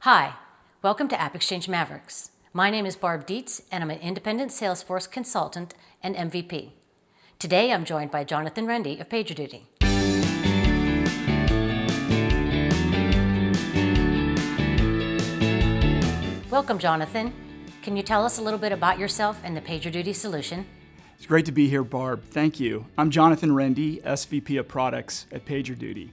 Hi, welcome to AppExchange Mavericks. My name is Barb Dietz, and I'm an independent Salesforce consultant and MVP. Today, I'm joined by Jonathan Rende of PagerDuty. Welcome, Jonathan. Can you tell us a little bit about yourself and the PagerDuty solution? It's great to be here, Barb. Thank you. I'm Jonathan Rende, SVP of Products at PagerDuty.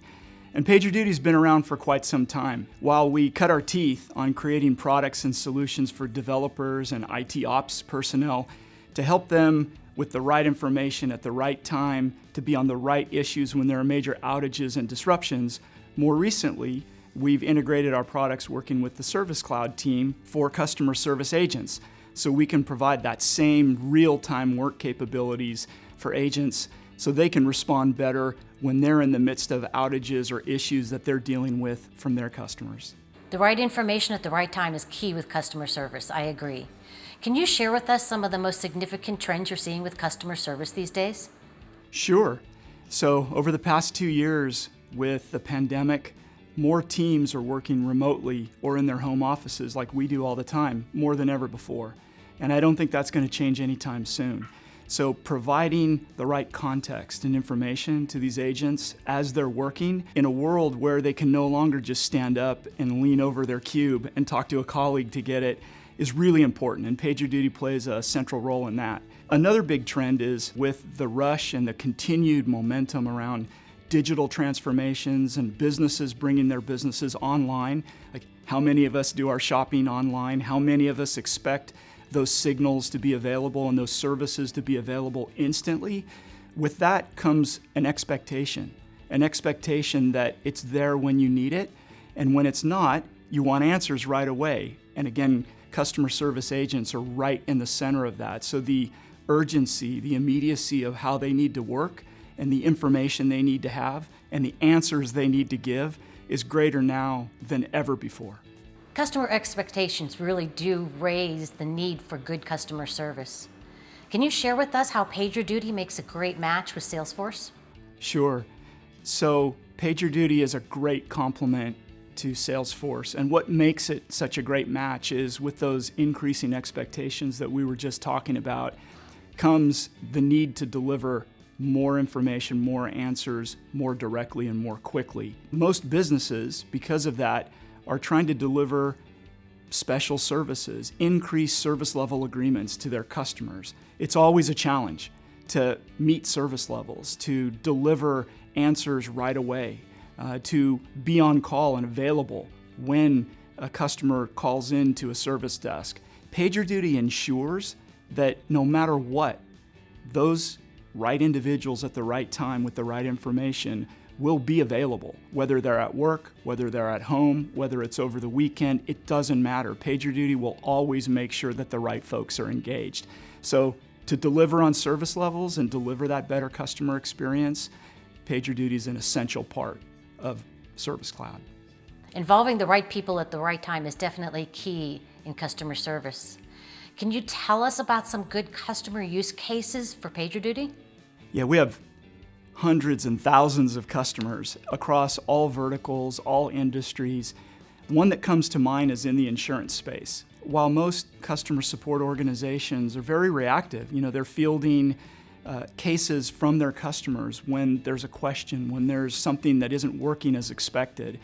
And PagerDuty's been around for quite some time. While we cut our teeth on creating products and solutions for developers and IT ops personnel to help them with the right information at the right time, to be on the right issues when there are major outages and disruptions, more recently, we've integrated our products working with the Service Cloud team for customer service agents, so we can provide that same real-time work capabilities for agents so they can respond better when they're in the midst of outages or issues that they're dealing with from their customers. The right information at the right time is key with customer service. I agree. Can you share with us some of the most significant trends you're seeing with customer service these days? Sure. So over the past 2 years with the pandemic, more teams are working remotely or in their home offices like we do all the time, more than ever before. And I don't think that's going to change anytime soon. So providing the right context and information to these agents as they're working in a world where they can no longer just stand up and lean over their cube and talk to a colleague to get it is really important, and PagerDuty plays a central role in that. Another big trend is with the rush and the continued momentum around digital transformations and businesses bringing their businesses online. Like, how many of us do our shopping online? How many of us expect those signals to be available and those services to be available instantly? With that comes an expectation that it's there when you need it, and when it's not, you want answers right away. And again, customer service agents are right in the center of that. So the urgency, the immediacy of how they need to work and the information they need to have and the answers they need to give is greater now than ever before. Customer expectations really do raise the need for good customer service. Can you share with us how PagerDuty makes a great match with Salesforce? Sure. So PagerDuty is a great complement to Salesforce, and what makes it such a great match is with those increasing expectations that we were just talking about comes the need to deliver more information, more answers, more directly and more quickly. Most businesses, because of that, are trying to deliver special services, increase service level agreements to their customers. It's always a challenge to meet service levels, to deliver answers right away, to be on call and available when a customer calls in to a service desk. PagerDuty ensures that no matter what, those right individuals at the right time with the right information will be available, whether they're at work, whether they're at home, whether it's over the weekend, it doesn't matter. PagerDuty will always make sure that the right folks are engaged. So to deliver on service levels and deliver that better customer experience, PagerDuty is an essential part of Service Cloud. Involving the right people at the right time is definitely key in customer service. Can you tell us about some good customer use cases for PagerDuty? Yeah, we have hundreds and thousands of customers across all verticals, all industries. One that comes to mind is in the insurance space. While most customer support organizations are very reactive, they're fielding cases from their customers when there's a question, when there's something that isn't working as expected.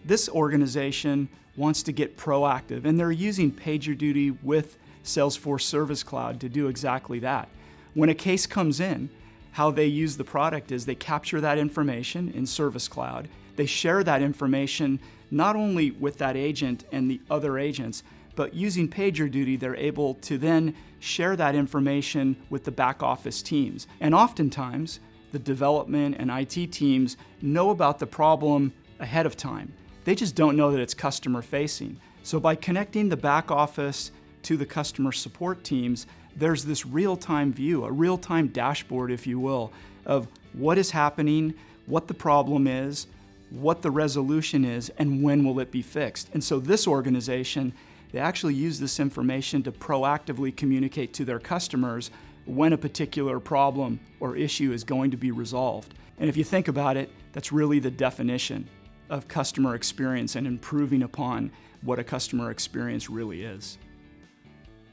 This organization wants to get proactive, and they're using PagerDuty with Salesforce Service Cloud to do exactly that. When a case comes in, how they use the product is they capture that information in Service Cloud. They share that information not only with that agent and the other agents, but using PagerDuty, they're able to then share that information with the back office teams. And oftentimes, the development and IT teams know about the problem ahead of time. They just don't know that it's customer facing. So by connecting the back office to the customer support teams, there's this real-time view, a real-time dashboard, if you will, of what is happening, what the problem is, what the resolution is, and when will it be fixed. And so this organization, they actually use this information to proactively communicate to their customers when a particular problem or issue is going to be resolved. And if you think about it, that's really the definition of customer experience and improving upon what a customer experience really is.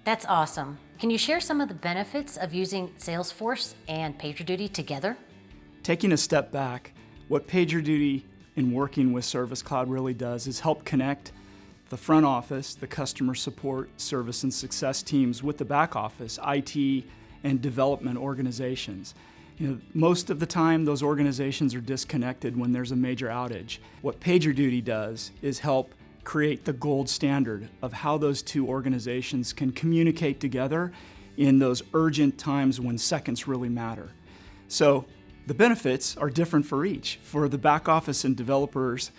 That's awesome. Can you share some of the benefits of using Salesforce and PagerDuty together? Taking a step back, what PagerDuty in working with Service Cloud really does is help connect the front office, the customer support, service and success teams with the back office, IT and development organizations. Most of the time, those organizations are disconnected when there's a major outage. What PagerDuty does is help create the gold standard of how those two organizations can communicate together in those urgent times when seconds really matter. So the benefits are different for each. For the back office and developers,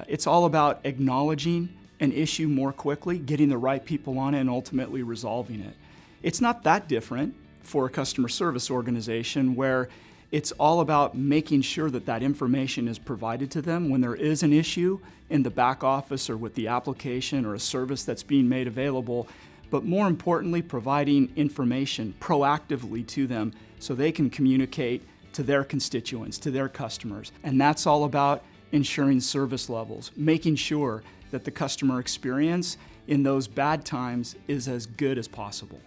it's all about acknowledging an issue more quickly, getting the right people on it, and ultimately resolving it. It's not that different for a customer service organization where it's all about making sure that that information is provided to them when there is an issue in the back office or with the application or a service that's being made available, but more importantly, providing information proactively to them so they can communicate to their constituents, to their customers. And that's all about ensuring service levels, making sure that the customer experience in those bad times is as good as possible.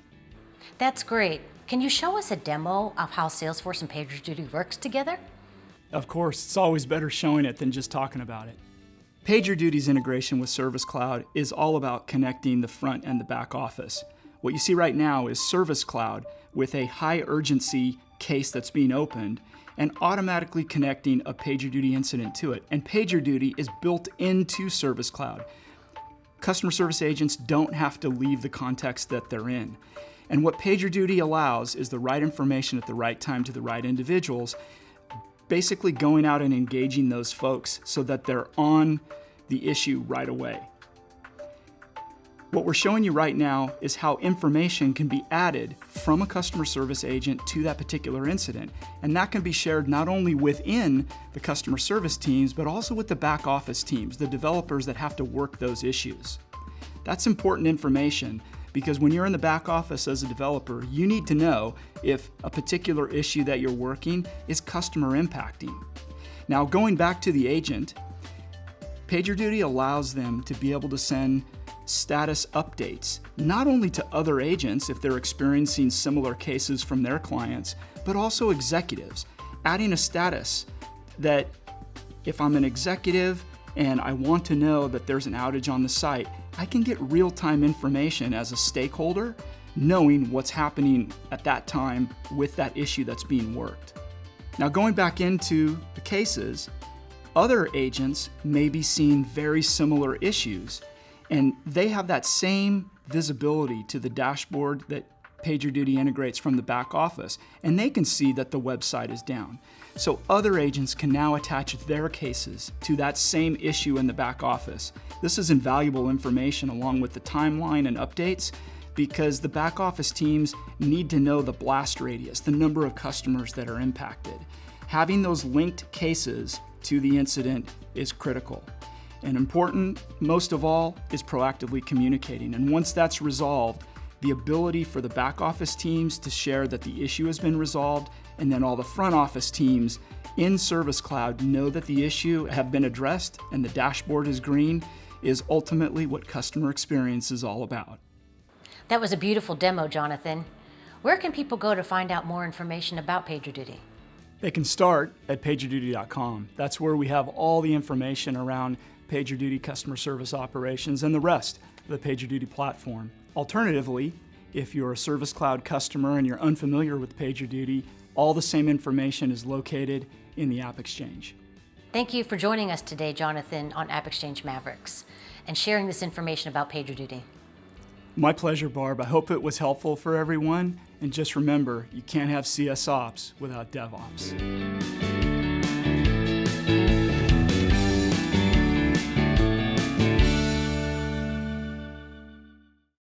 That's great. Can you show us a demo of how Salesforce and PagerDuty works together? Of course, it's always better showing it than just talking about it. PagerDuty's integration with Service Cloud is all about connecting the front and the back office. What you see right now is Service Cloud with a high urgency case that's being opened and automatically connecting a PagerDuty incident to it. And PagerDuty is built into Service Cloud. Customer service agents don't have to leave the context that they're in. And what PagerDuty allows is the right information at the right time to the right individuals, basically going out and engaging those folks so that they're on the issue right away. What we're showing you right now is how information can be added from a customer service agent to that particular incident. And that can be shared not only within the customer service teams, but also with the back office teams, the developers that have to work those issues. That's important information because when you're in the back office as a developer, you need to know if a particular issue that you're working is customer impacting. Now, going back to the agent, PagerDuty allows them to be able to send status updates, not only to other agents if they're experiencing similar cases from their clients, but also executives, adding a status that if I'm an executive and I want to know that there's an outage on the site, I can get real-time information as a stakeholder, knowing what's happening at that time with that issue that's being worked. Now, going back into the cases, other agents may be seeing very similar issues, and they have that same visibility to the dashboard that PagerDuty integrates from the back office, and they can see that the website is down. So other agents can now attach their cases to that same issue in the back office. This is invaluable information along with the timeline and updates because the back office teams need to know the blast radius, the number of customers that are impacted. Having those linked cases to the incident is critical. And important, most of all, is proactively communicating. And once that's resolved, the ability for the back office teams to share that the issue has been resolved, and then all the front office teams in Service Cloud know that the issue have been addressed and the dashboard is green, is ultimately what customer experience is all about. That was a beautiful demo, Jonathan. Where can people go to find out more information about PagerDuty? They can start at PagerDuty.com. That's where we have all the information around PagerDuty customer service operations and the rest of the PagerDuty platform. Alternatively, if you're a Service Cloud customer and you're unfamiliar with PagerDuty, all the same information is located in the AppExchange. Thank you for joining us today, Jonathan, on AppExchange Mavericks and sharing this information about PagerDuty. My pleasure, Barb. I hope it was helpful for everyone. And just remember, you can't have CS Ops without DevOps.